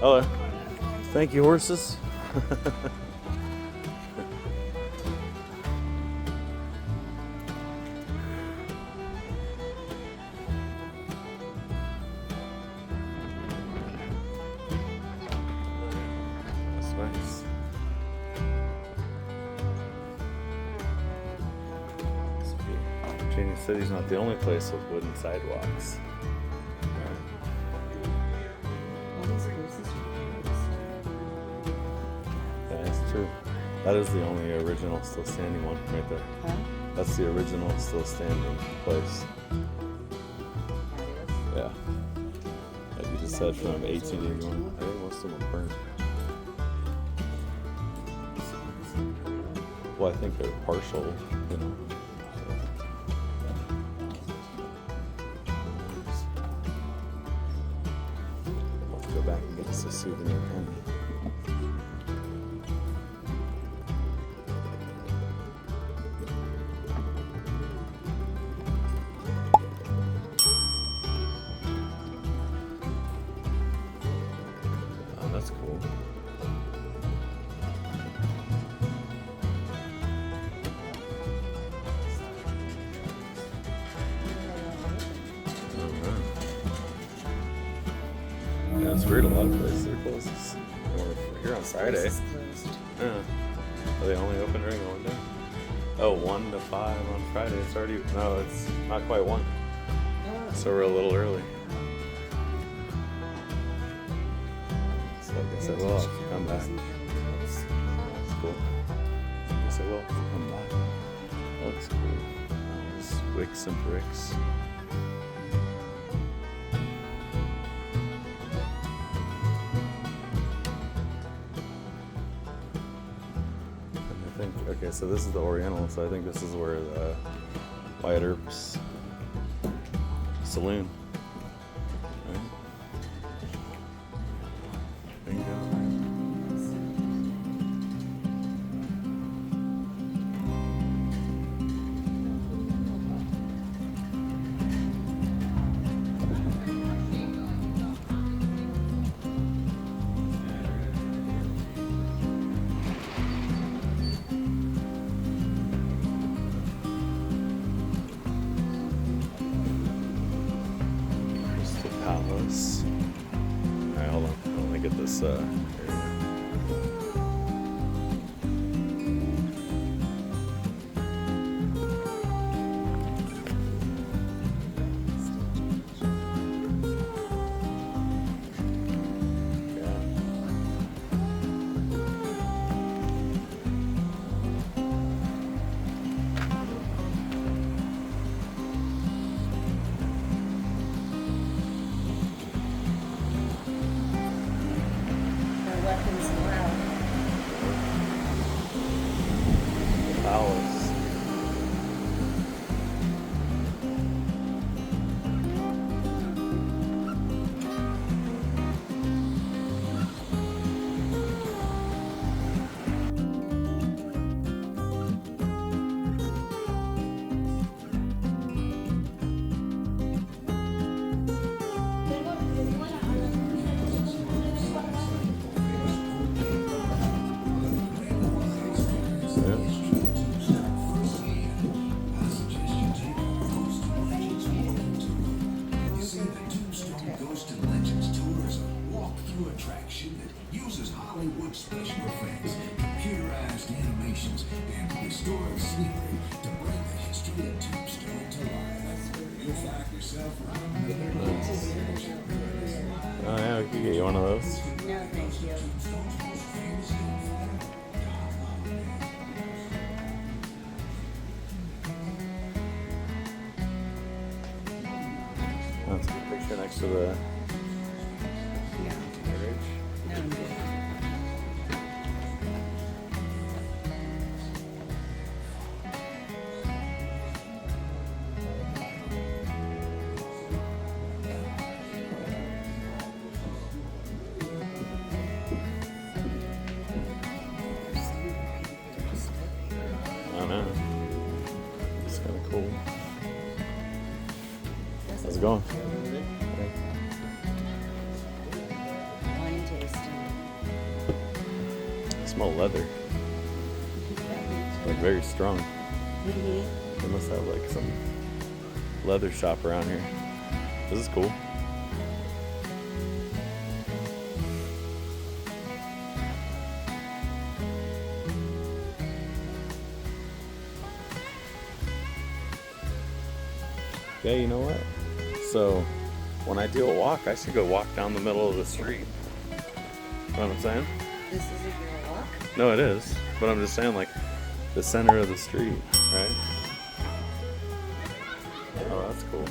Oh, thank you, horses. That's nice. Virginia City's not the only place with wooden sidewalks. True. That is the only original still standing one right there. Huh? That's the original still standing place. Yeah. Like you just said from 1881. I think most of them were burned. Well, I think they're partial, you know. Let's go back and get us a souvenir pen. Yeah, it's weird. A lot of places are closed. We're here on Friday. Yeah. Are they only open during one day? Oh, 1 to 5 on Friday. It's already, no, it's not quite 1. So we're a little early. So I guess I will have to come back. That's cool. I guess I will have to come back. That looks cool. There's wicks and bricks. Okay, so this is the Oriental, so I think this is where the Wyatt Earp's Saloon. Right? Bingo. Palace. Alright, hold on. Let me get this area. Special effects, computerized animations, and historic scenery to bring the history of Tombstone to life. You'll find yourself around the Oh yeah, we could get you one of those. No, thank you. That's a good picture next to the bridge. No, I'm good. I don't know. cool. How's it going? Wine tasting. I smell leather. Like very strong. Mhm. They must have like some leather shop around here. This is cool. Yeah, you know what? So when I do a walk, I should go walk down the middle of the street. You know what I'm saying? This isn't your walk? No, it is. But I'm just saying, like, the center of the street, right? Oh, that's cool.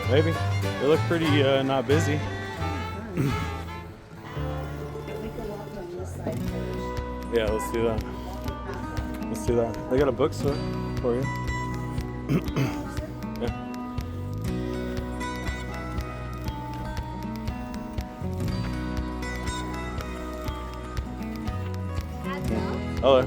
Maybe. They look pretty not busy. We could walk on this side first. Yeah, let's do that. Let's do that. They got a bookstore for you. Yeah. Hello.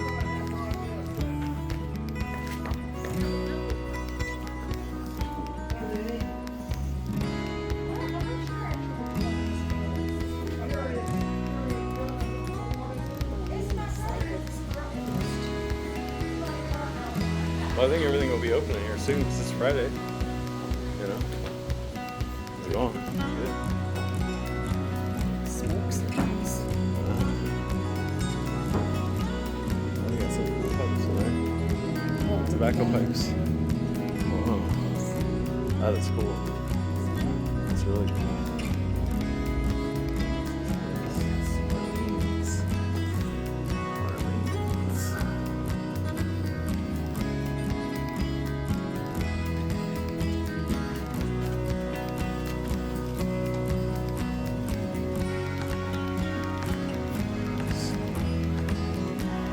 Well, I think everything will be open in here soon because it's Friday. You know? How's it going? Good. Smoke signals. We got some cool pipes in there. Tobacco pipes. Wow. That is cool. That's really cool.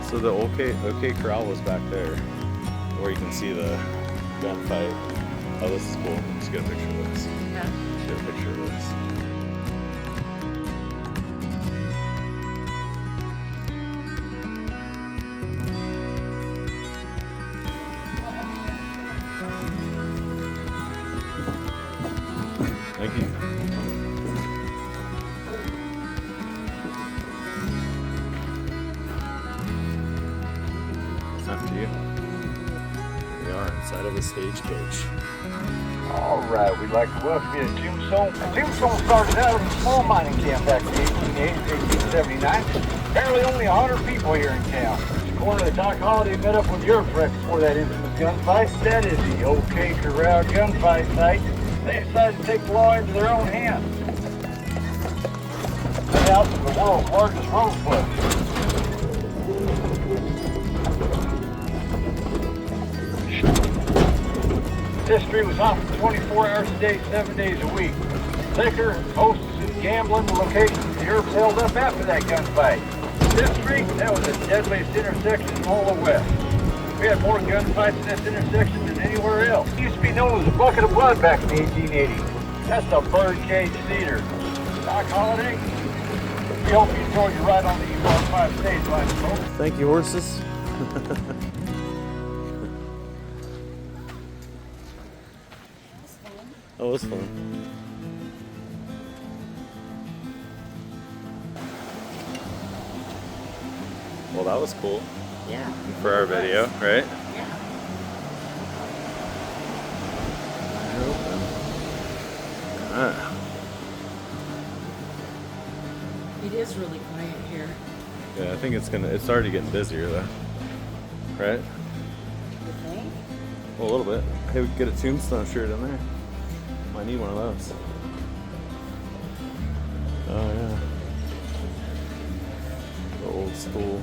So the OK Corral was back there, where you can see the gunfight. Oh, this is cool. Let's get a picture of this. Yeah. Get a picture of this. Thank you. After you. We are inside of a stagecoach. All right, we'd like to welcome you to Tombstone. Tombstone started out as a small mining camp back in 1879. Apparently only 100 people here in town. The corner that Doc Holliday met up with Earps right before that infamous gunfight. That is the OK Corral gunfight site. They decided to take the law into their own hands. The house is the world's largest rosebud. History was on for 24 hours a day, 7 days a week. Liquor, hosts, and gambling were locations the Earps held up after that gunfight. This street, that was the deadliest intersection in all the West. We had more gunfights in this intersection than anywhere else. It used to be known as a bucket of blood back in the 1880s. That's the Birdcage Theater. Doc Holliday, we hope you enjoyed your ride on the U-5 stage line, folks. Thank you, horses. That was fun. Well, that was cool Yeah. for our video, right? Yeah. Ah. It is really quiet here. Yeah, I think it's already getting busier though. Right? You think? Well, a little bit. Hey, we could get a Tombstone shirt in there. Might need one of those. Oh yeah. The old school.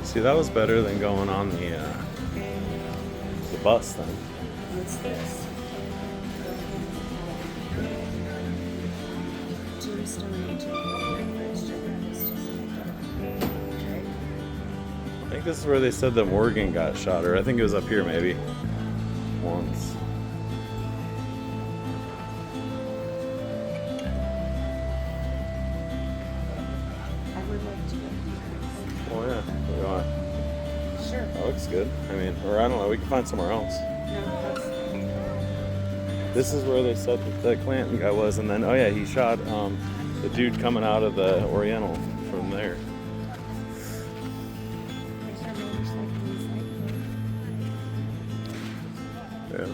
See, that was better than going on the bus then. What's this? Tombstone to I think this is where they said that Morgan got shot, or I think it was up here maybe. Once. I would like to. Oh yeah. We want. Sure. That looks good. I mean, or I don't know, we can find somewhere else. No, that's This is where they said that the Clanton guy was, and then, oh yeah, he shot the dude coming out of the Oriental from there. there's our motorcycle inside. Yeah.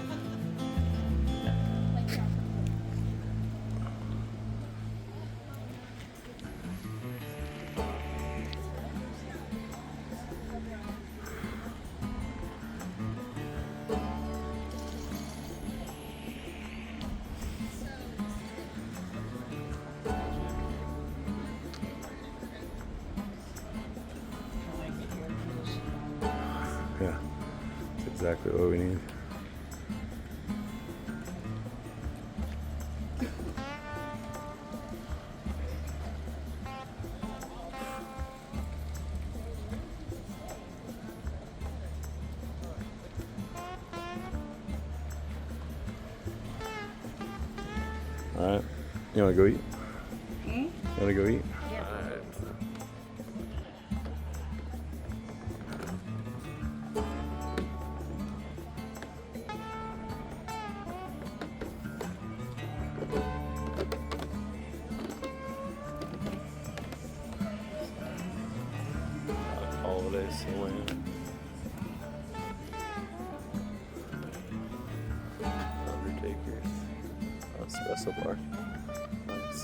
exactly what we need. Alright, you wanna go eat? You wanna go eat? Yeah. Alright. Doc Holliday, Saloon. Undertakers. Espresso bar. Nice.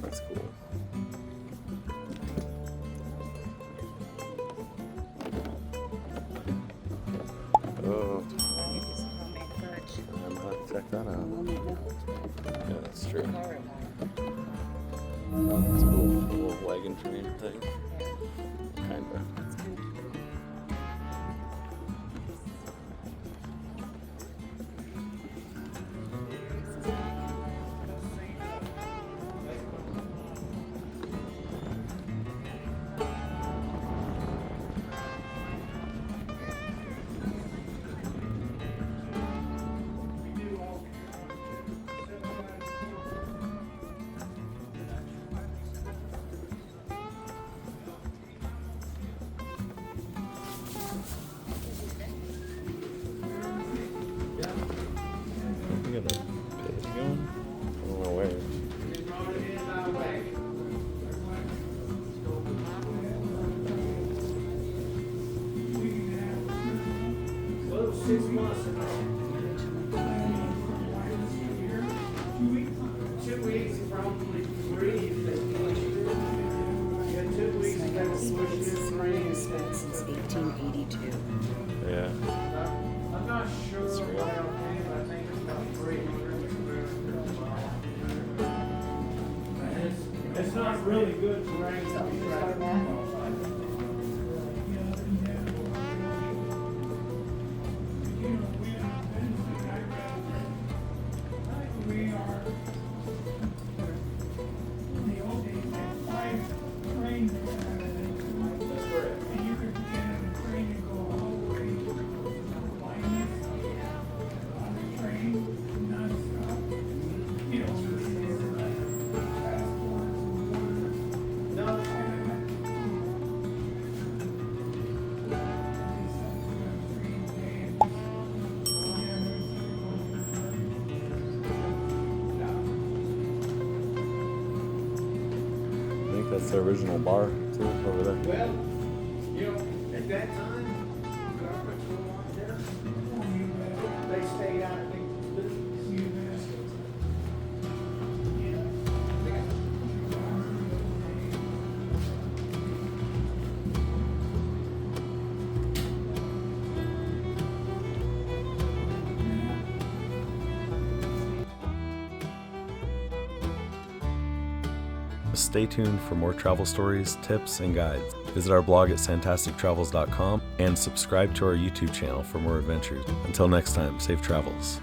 That's cool. Oh, I'm not check that out. Yeah, that's true. Oh, that's cool. A little wagon train thing. Kinda. We got a page going? I don't know where. Since 1882. Yeah. I'm not sure It's real. what I'll pay, but I think it's about 3. It's not really good for I think that's the original bar, too, over there. Well, you know, at that time, government was on there. They stayed out of big business. Stay tuned for more travel stories, tips, and guides. Visit our blog at santastictravels.com and subscribe to our YouTube channel for more adventures. Until next time, safe travels.